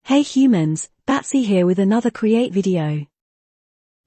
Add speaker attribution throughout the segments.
Speaker 1: Hey humans, Batsy here with another Create video.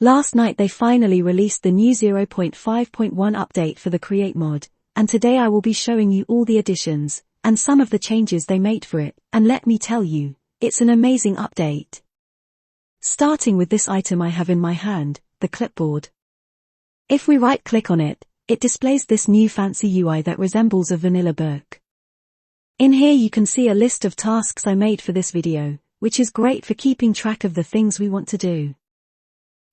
Speaker 1: Last night they finally released the new 0.5.1 update for the Create mod, and today I will be showing you all the additions, and some of the changes they made for it, and let me tell you, it's an amazing update. Starting with this item I have in my hand, the clipboard. If we right-click on it, it displays this new fancy UI that resembles a vanilla book. In here you can see a list of tasks I made for this video, which is great for keeping track of the things we want to do.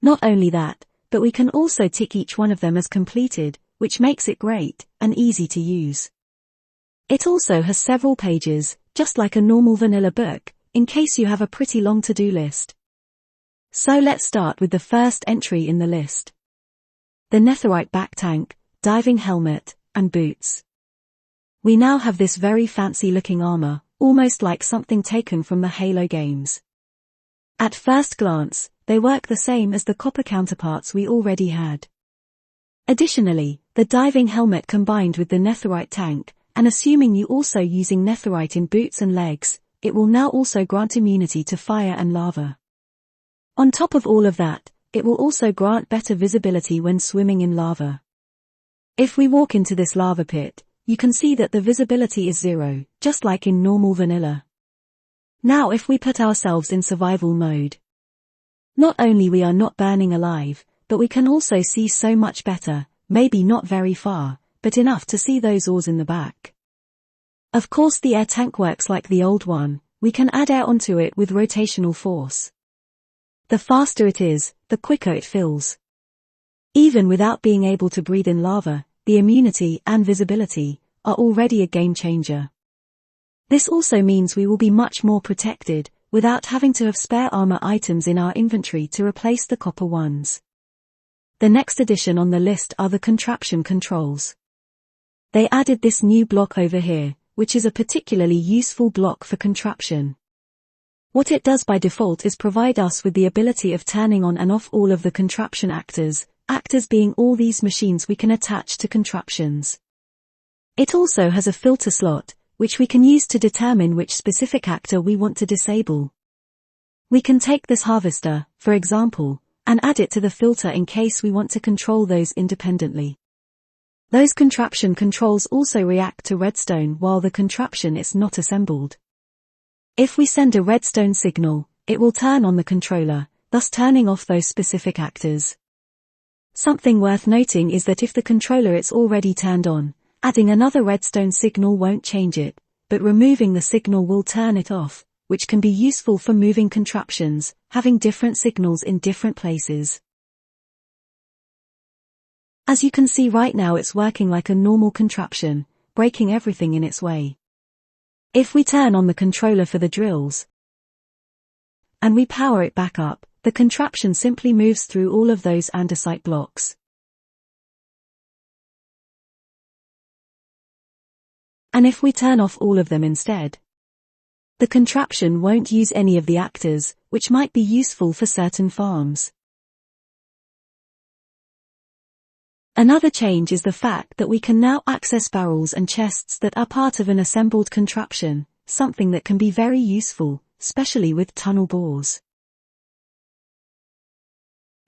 Speaker 1: Not only that, but we can also tick each one of them as completed, which makes it great and easy to use. It also has several pages, just like a normal vanilla book, in case you have a pretty long to-do list. So let's start with the first entry in the list. The Netherite back tank, diving helmet, and boots. We now have this very fancy looking armor, almost like something taken from the Halo games. At first glance, they work the same as the copper counterparts we already had. Additionally, the diving helmet combined with the Netherite tank, and assuming you also using Netherite in boots and legs, it will now also grant immunity to fire and lava. On top of all of that, it will also grant better visibility when swimming in lava. If we walk into this lava pit, you can see that the visibility is 0, just like in normal vanilla. Now if we put ourselves in survival mode, not only we are not burning alive, but we can also see so much better, maybe not very far, but enough to see those ores in the back. Of course the air tank works like the old one, we can add air onto it with rotational force. The faster it is, the quicker it fills. Even without being able to breathe in lava, the immunity and visibility are already a game changer. This also means we will be much more protected, without having to have spare armor items in our inventory to replace the copper ones. The next addition on the list are the Contraption controls. They added this new block over here, which is a particularly useful block for Contraption. What it does by default is provide us with the ability of turning on and off all of the Contraption actors being all these machines we can attach to contraptions. It also has a filter slot, which we can use to determine which specific actor we want to disable. We can take this harvester, for example, and add it to the filter in case we want to control those independently. Those Contraption controls also react to redstone while the contraption is not assembled. If we send a redstone signal, it will turn on the controller, thus turning off those specific actors. Something worth noting is that if the controller is already turned on, adding another redstone signal won't change it, but removing the signal will turn it off, which can be useful for moving contraptions, having different signals in different places. As you can see right now it's working like a normal contraption, breaking everything in its way. If we turn on the controller for the drills, and we power it back up, the contraption simply moves through all of those andesite blocks. And if we turn off all of them instead, the contraption won't use any of the actors, which might be useful for certain farms. Another change is the fact that we can now access barrels and chests that are part of an assembled contraption, something that can be very useful, especially with tunnel bores.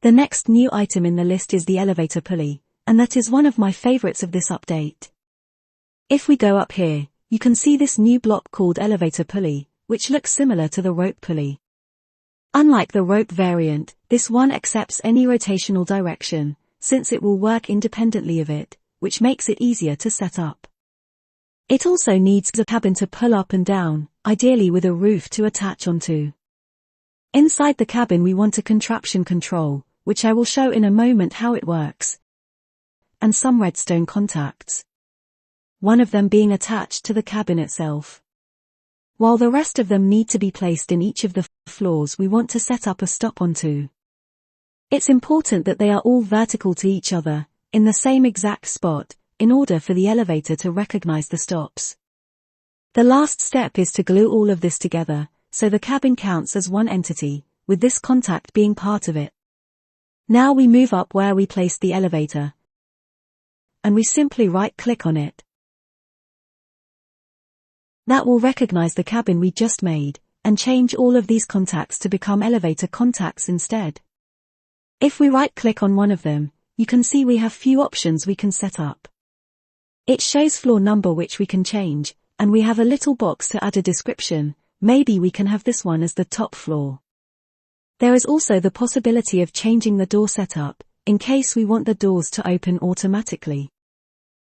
Speaker 1: The next new item in the list is the elevator pulley, and that is one of my favorites of this update. If we go up here, you can see this new block called elevator pulley, which looks similar to the rope pulley. Unlike the rope variant, this one accepts any rotational direction, since it will work independently of it, which makes it easier to set up. It also needs a cabin to pull up and down, ideally with a roof to attach onto. Inside the cabin we want a contraption control, which I will show in a moment how it works, and some redstone contacts, one of them being attached to the cabin itself. While the rest of them need to be placed in each of the floors we want to set up a stop onto. It's important that they are all vertical to each other, in the same exact spot, in order for the elevator to recognize the stops. The last step is to glue all of this together, so the cabin counts as one entity, with this contact being part of it. Now we move up where we placed the elevator, and we simply right-click on it. That will recognize the cabin we just made, and change all of these contacts to become elevator contacts instead. If we right-click on one of them, you can see we have few options we can set up. It shows floor number which we can change, and we have a little box to add a description. Maybe we can have this one as the top floor. There is also the possibility of changing the door setup, in case we want the doors to open automatically.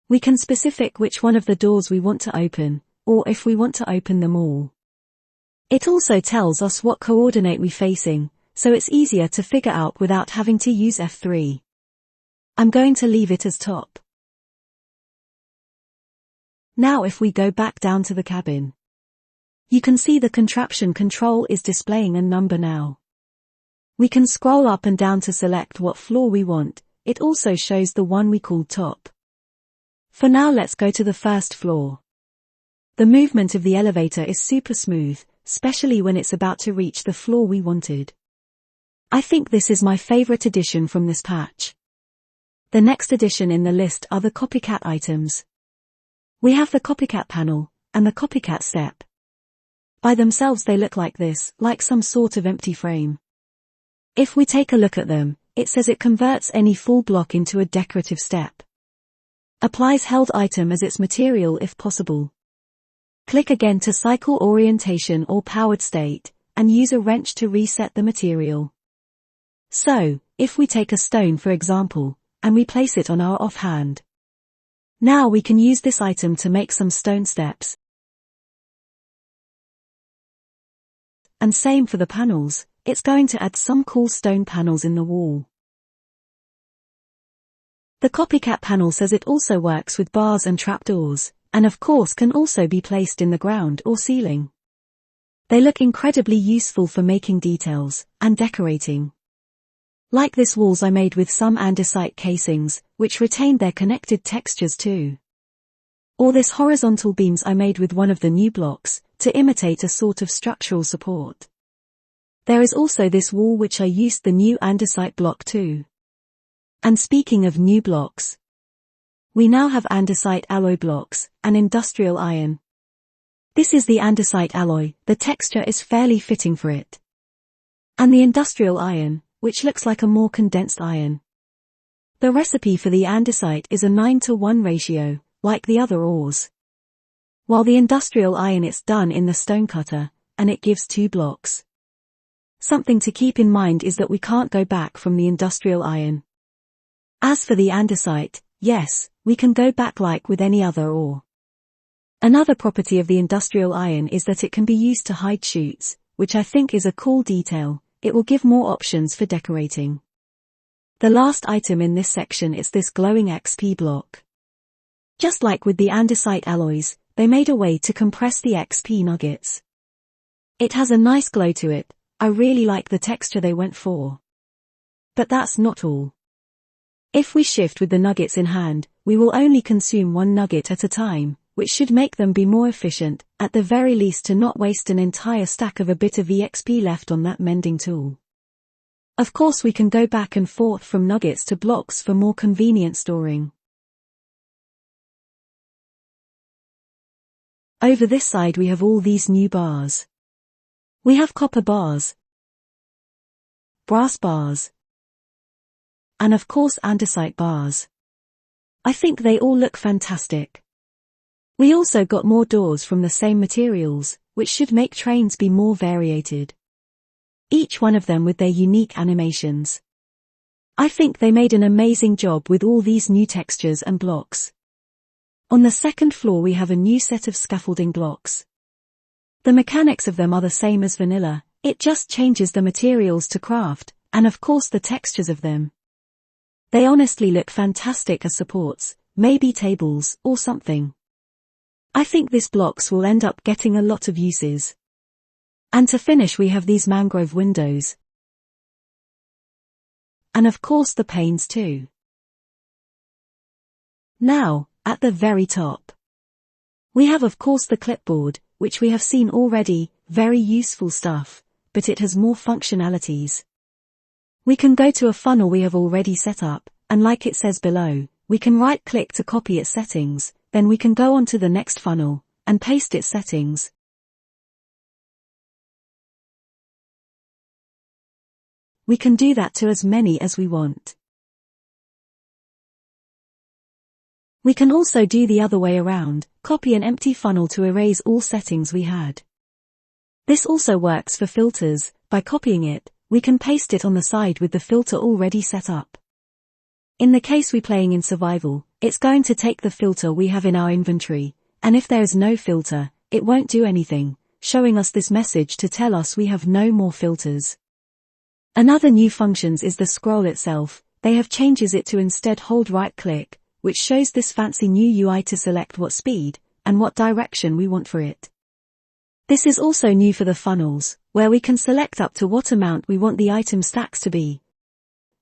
Speaker 1: We can specify which one of the doors we want to open, or if we want to open them all. It also tells us what coordinate we're facing, so it's easier to figure out without having to use F3. I'm going to leave it as top. Now if we go back down to the cabin, you can see the contraption control is displaying a number now. We can scroll up and down to select what floor we want. It also shows the one we called top. For now, let's go to the first floor. The movement of the elevator is super smooth, especially when it's about to reach the floor we wanted. I think this is my favorite addition from this patch. The next addition in the list are the copycat items. We have the copycat panel, and the copycat step. By themselves they look like this, like some sort of empty frame. If we take a look at them, it says it converts any full block into a decorative step. Applies held item as its material if possible. Click again to cycle orientation or powered state, and use a wrench to reset the material. So, if we take a stone for example, and we place it on our offhand. Now we can use this item to make some stone steps. And same for the panels. It's going to add some cool stone panels in the wall. The copycat panel says it also works with bars and trapdoors, and of course can also be placed in the ground or ceiling. They look incredibly useful for making details and decorating. Like this walls I made with some andesite casings, which retained their connected textures too. Or this horizontal beams I made with one of the new blocks, to imitate a sort of structural support. There is also this wall which I used the new andesite block too. And speaking of new blocks, we now have andesite alloy blocks, and industrial iron. This is the andesite alloy, the texture is fairly fitting for it. And the industrial iron, which looks like a more condensed iron. The recipe for the andesite is a 9:1 ratio, like the other ores. While the industrial iron is done in the stone cutter, and it gives 2 blocks. Something to keep in mind is that we can't go back from the industrial iron. As for the andesite, yes, we can go back like with any other ore. Another property of the industrial iron is that it can be used to hide chutes, which I think is a cool detail. It will give more options for decorating. The last item in this section is this glowing XP block. Just like with the andesite alloys, they made a way to compress the XP nuggets. It has a nice glow to it. I really like the texture they went for. But that's not all. If we shift with the nuggets in hand, we will only consume 1 nugget at a time, which should make them be more efficient, at the very least to not waste an entire stack of a bit of EXP left on that mending tool. Of course we can go back and forth from nuggets to blocks for more convenient storing. Over this side we have all these new bars. We have copper bars, brass bars, and of course andesite bars. I think they all look fantastic. We also got more doors from the same materials, which should make trains be more variated. Each one of them with their unique animations. I think they made an amazing job with all these new textures and blocks. On the second floor we have a new set of scaffolding blocks. The mechanics of them are the same as vanilla, it just changes the materials to craft, and of course the textures of them. They honestly look fantastic as supports, maybe tables, or something. I think these blocks will end up getting a lot of uses. And to finish we have these mangrove windows. And of course the panes too. Now, at the very top, we have of course the clipboard, which we have seen already, very useful stuff, but it has more functionalities. We can go to a funnel we have already set up, and like it says below, we can right-click to copy its settings, then we can go on to the next funnel, and paste its settings. We can do that to as many as we want. We can also do the other way around, copy an empty funnel to erase all settings we had. This also works for filters. By copying it, we can paste it on the side with the filter already set up. In the case we're playing in survival, it's going to take the filter we have in our inventory, and if there is no filter, it won't do anything, showing us this message to tell us we have no more filters. Another new functions is the scroll itself. They have changes it to instead hold right-click, which shows this fancy new UI to select what speed and what direction we want for it. This is also new for the funnels, where we can select up to what amount we want the item stacks to be.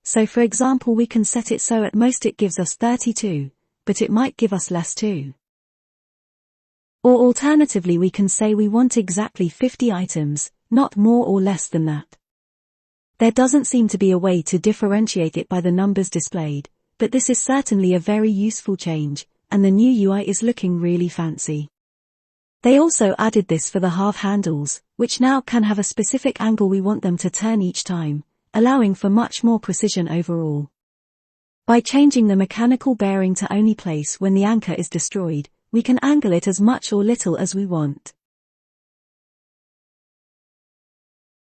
Speaker 1: So for example, we can set it so at most it gives us 32, but it might give us less too. Or alternatively, we can say we want exactly 50 items, not more or less than that. There doesn't seem to be a way to differentiate it by the numbers displayed, but this is certainly a very useful change, and the new UI is looking really fancy. They also added this for the half handles, which now can have a specific angle we want them to turn each time, allowing for much more precision overall. By changing the mechanical bearing to only place when the anchor is destroyed, we can angle it as much or little as we want.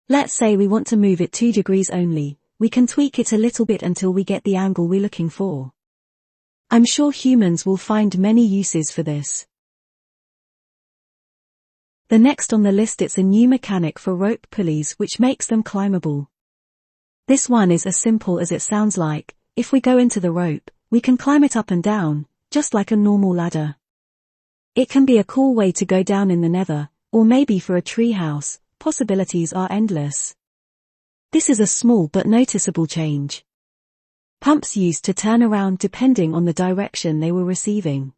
Speaker 1: Let's say we want to move it 2 degrees only. We can tweak it a little bit until we get the angle we're looking for. I'm sure humans will find many uses for this. The next on the list, it's a new mechanic for rope pulleys which makes them climbable. This one is as simple as it sounds like. If we go into the rope, we can climb it up and down, just like a normal ladder. It can be a cool way to go down in the Nether, or maybe for a tree house. Possibilities are endless. This is a small but noticeable change. Pumps used to turn around depending on the direction they were receiving.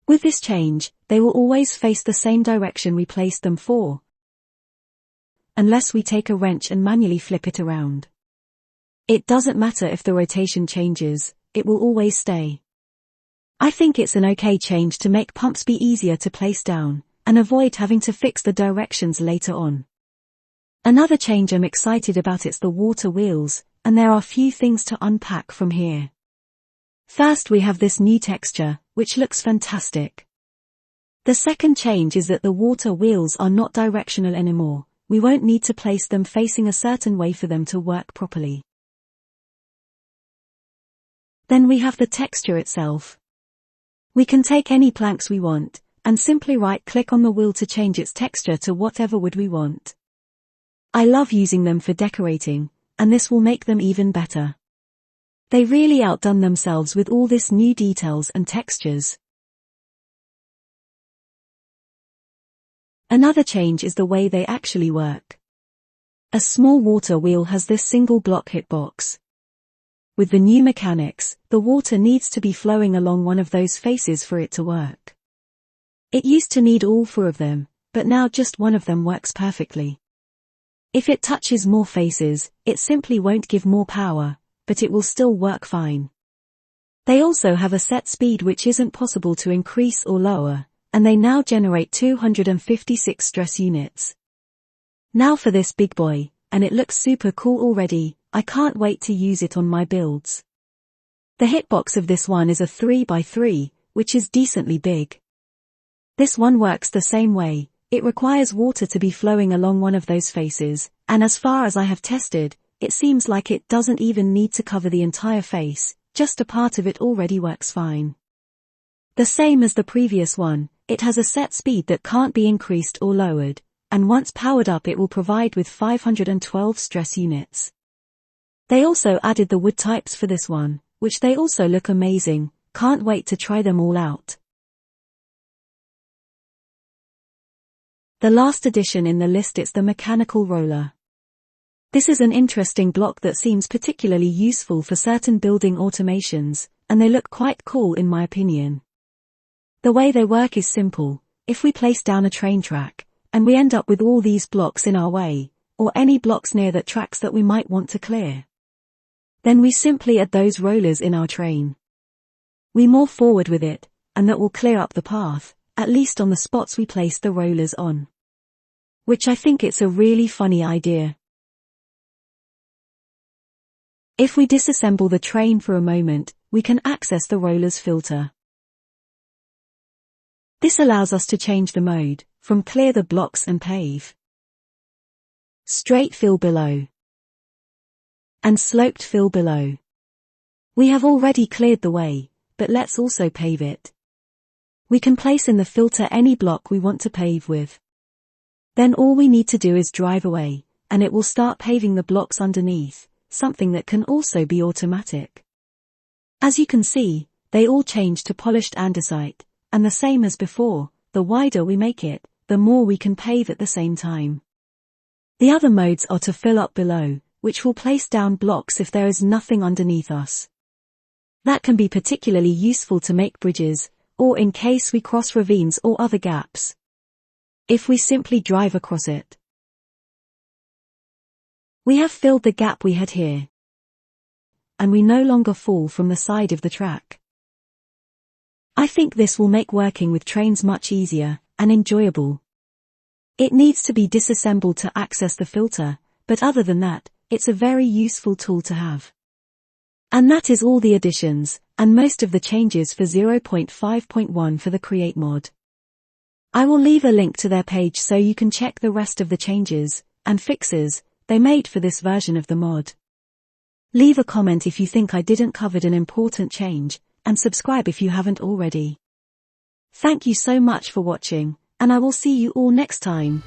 Speaker 1: With this change, they will always face the same direction we placed them for, unless we take a wrench and manually flip it around. It doesn't matter if the rotation changes, it will always stay. I think it's an okay change to make pumps be easier to place down, and avoid having to fix the directions later on. Another change I'm excited about is the water wheels, and there are few things to unpack from here. First, we have this new texture, which looks fantastic. The second change is that the water wheels are not directional anymore. We won't need to place them facing a certain way for them to work properly. Then we have the texture itself. We can take any planks we want, and simply right-click on the wheel to change its texture to whatever wood we want. I love using them for decorating, and this will make them even better. They really outdone themselves with all this new details and textures. Another change is the way they actually work. A small water wheel has this single block hitbox. With the new mechanics, the water needs to be flowing along one of those faces for it to work. It used to need all 4 of them, but now just one of them works perfectly. If it touches more faces, it simply won't give more power, but it will still work fine. They also have a set speed which isn't possible to increase or lower, and they now generate 256 stress units. Now for this big boy, and it looks super cool already. I can't wait to use it on my builds. The hitbox of this one is a 3x3, which is decently big. This one works the same way. It requires water to be flowing along one of those faces, and as far as I have tested, it seems like it doesn't even need to cover the entire face, just a part of it already works fine. The same as the previous one, it has a set speed that can't be increased or lowered, and once powered up it will provide with 512 stress units. They also added the wood types for this one, which they also look amazing. Can't wait to try them all out. The last addition in the list is the mechanical roller. This is an interesting block that seems particularly useful for certain building automations, and they look quite cool in my opinion. The way they work is simple. If we place down a train track, and we end up with all these blocks in our way, or any blocks near the tracks that we might want to clear, then we simply add those rollers in our train. We move forward with it, and that will clear up the path, at least on the spots we place the rollers on. Which I think it's a really funny idea. If we disassemble the train for a moment, we can access the roller's filter. This allows us to change the mode, from clear the blocks and pave, straight fill below, and sloped fill below. We have already cleared the way, but let's also pave it. We can place in the filter any block we want to pave with. Then all we need to do is drive away, and it will start paving the blocks underneath, something that can also be automatic. As you can see, they all change to polished andesite, and the same as before, the wider we make it, the more we can pave at the same time. The other modes are to fill up below, which will place down blocks if there is nothing underneath us. That can be particularly useful to make bridges, or in case we cross ravines or other gaps. If we simply drive across it, we have filled the gap we had here, and we no longer fall from the side of the track. I think this will make working with trains much easier and enjoyable. It needs to be disassembled to access the filter, but other than that, it's a very useful tool to have. And that is all the additions, and most of the changes for 0.5.1 for the Create mod. I will leave a link to their page so you can check the rest of the changes and fixes they made for this version of the mod. Leave a comment if you think I didn't cover an important change, and subscribe if you haven't already. Thank you so much for watching, and I will see you all next time.